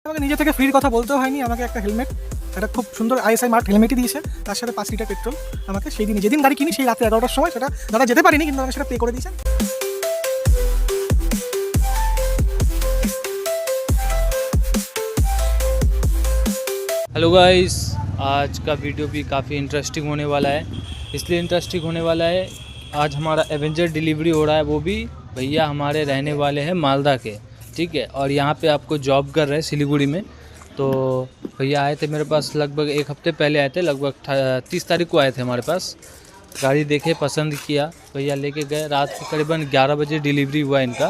আমাকে নিজে থেকে ফ্রির কথা বলতেও হয়নি, আমাকে একটা হেলমেট, একটা খুব সুন্দর আইএসআই মার্ক হেলমেটই দিয়েছে, তার সাথে 5 লিটার পেট্রোল আমাকে সেই দিন, যেদিন গাড়ি কিনি সেই রাতে 11টার সময়, সেটা দাদা যেতে পারিনি কিন্তু আমাকে সেটা পে করে দিয়েছেন। हेलो गाइस, आज का वीडियो भी काफ़ी इंटरेस्टिंग होने वाला है। इसलिए इंटरेस्टिंग होने वाला है, आज हमारा एवेंजर डिलीवरी हो रहा है, वो भी भैया हमारे रहने वाले हैं मालदा के, ठीक है। और यहाँ पे आपको जॉब कर रहे हैं सिलीगुड़ी में। तो भैया आए थे मेरे पास लगभग 1 हफ्ते पहले आए थे, लगभग 30 तारीख को आए थे हमारे पास। गाड़ी देखे, पसंद किया, भैया लेके गए। रात को करीबन 11 बजे डिलीवरी हुआ इनका,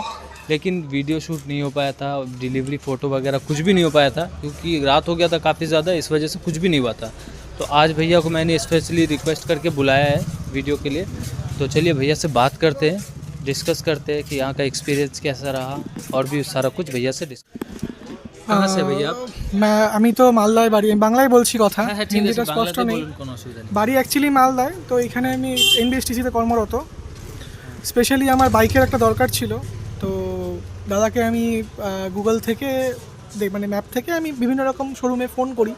लेकिन वीडियो शूट नहीं हो पाया था, डिलीवरी फ़ोटो वगैरह कुछ भी नहीं हो पाया था, क्योंकि रात हो गया था काफ़ी ज़्यादा, इस वजह से कुछ भी नहीं हुआ था। तो आज भैया को मैंने स्पेशली रिक्वेस्ट करके बुलाया है वीडियो के लिए। तो चलिए भैया से बात करते हैं, डिस्कस करते हैं कि यहाँ का एक्सपीरियंस कैसा रहा, और भी सारा कुछ भैया से डिस्कस। कहाँ से भैया आप? আমি তো মালদায় বাড়ি, আমি বাংলায় বলছি কথা, হ্যাঁ ঠিক আছে, হিন্দিটা স্পষ্ট বাংলাতে নেই। বলুন, কোনো অসুবিধা নেই। বাড়ি অ্যাকচুয়ালি মালদায়, তো এখানে আমি এনবিএসটিসিতে কর্মরত। স্পেশালি আমার বাইকের একটা দরকার ছিল, তো দাদাকে আমি গুগল থেকে মানে ম্যাপ থেকে আমি বিভিন্ন রকম শোরুমে ফোন করি,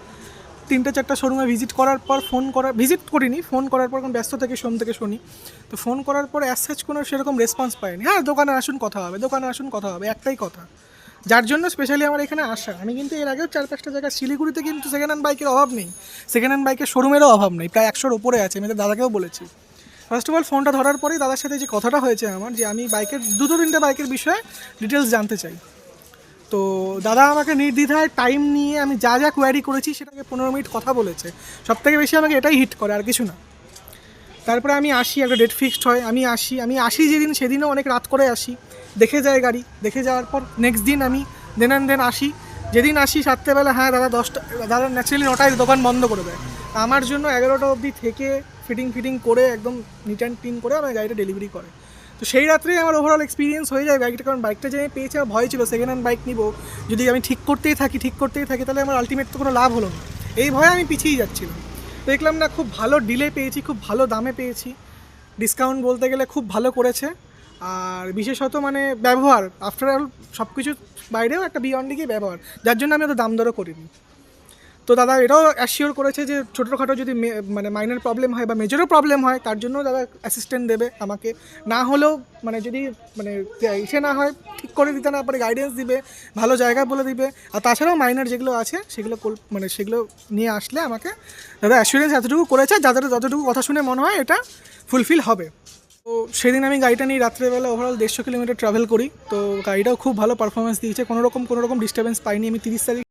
3-4টা শোরুমে ভিজিট করার পর ভিজিট করিনি, ফোন করার পর, কারণ ব্যস্ত থেকে শুনি। তো ফোন করার পর অ্যাজ সাচ কোনো সেরকম রেসপন্স পাইনি। হ্যাঁ, দোকানে আসুন কথা হবে, দোকানে আসুন কথা হবে, একটাই কথা, যার জন্য স্পেশালি আমার এখানে আসা। আমি কিন্তু এর আগেও 4-5টা জায়গায়, শিলিগুড়িতে কিন্তু সেকেন্ড হ্যান্ড বাইকের অভাব নেই, সেকেন্ড হ্যান্ড বাইকের শোরুমেরও অভাব নেই, প্রায় 100-র ওপরে আছে। আমি তো দাদাকেও বলেছি। ফার্স্ট অফ অল ফোনটা ধরার পরেই দাদার সাথে যে কথাটা হয়েছে আমার, যে আমি বাইকের 2-3টে বাইকের বিষয়ে ডিটেলস জানতে চাই। তো দাদা আমাকে নির্দ্বিধায় টাইম নিয়ে আমি যা যা কোয়ারি করেছি সেটাকে 15 মিনিট কথা বলেছে। সবথেকে বেশি আমাকে এটাই হিট করে, আর কিছু না। তারপরে আমি আসি, একটা ডেট ফিক্সড হয়, আমি আসি যেদিন, সেদিনও অনেক রাত করে আসি, দেখে যায় গাড়ি, দেখে যাওয়ার পর নেক্সট দিন আমি দেন আসি। যেদিন আসি রাত্রেবেলা, হ্যাঁ দাদা 10টা, দাদা ন্যাচারালি 9টায় দোকান বন্ধ করে দেয়। আমার জন্য 11টা অবধি থেকে ফিটিং করে একদম নিট অ্যান্ড ক্লিন করে আমার গাড়িটা ডেলিভারি করে। তো সেই রাত্রেই আমার ওভারঅল এক্সপিরিয়েন্স হয়ে যায় বাইকটা, কারণ বাইকটা যে আমি পেয়েছি আমার ভয় ছিল সেকেন্ড হ্যান্ড বাইক নিব, যদি আমি ঠিক করতেই থাকি তাহলে আমার আলটিমেট তো কোনো লাভ হলো না, এই ভয়ে আমি পিছিয়ে যাচ্ছিলাম। দেখলাম না, খুব ভালো ডিলে পেয়েছি, খুব ভালো দামে পেয়েছি, ডিসকাউন্ট বলতে গেলে খুব ভালো করেছে। আর বিশেষত মানে ব্যবহার, আফটার অল সব কিছুর বাইরেও একটা বিয়ন্ড গিয়ে ব্যবহার, যার জন্য আমি অত দাম দরও করিনি। তো দাদা এটাও অ্যাসিওর করেছে যে ছোটোখাটো যদি মানে মাইনর প্রবলেম হয় বা মেজরও প্রবলেম হয়, তার জন্য দাদা অ্যাসিস্ট্যান্ট দেবে আমাকে। না হলেও মানে যদি মানে ইসে না হয়, ঠিক করে দিতে না পারে, গাইডেন্স দিবে, ভালো জায়গা বলে দিবে। আর তাছাড়াও মাইনর যেগুলো আছে সেগুলো মানে সেগুলো নিয়ে আসলে আমাকে দাদা অ্যাসিওরেন্স এতটুকু করেছে, যাদের যতটুকু কথা শুনে মনে হয় এটা ফুলফিল হবে। তো সেদিন আমি গাড়িটা নিয়ে রাত্রেবেলা ওভারঅল 150 কিলোমিটার ট্রাভেল করি। তো গাড়িটাও খুব ভালো পারফরমেন্স দিয়েছে, কোনো রকম ডিস্টার্বেন্স পাইনি। আমি 30 তারিখ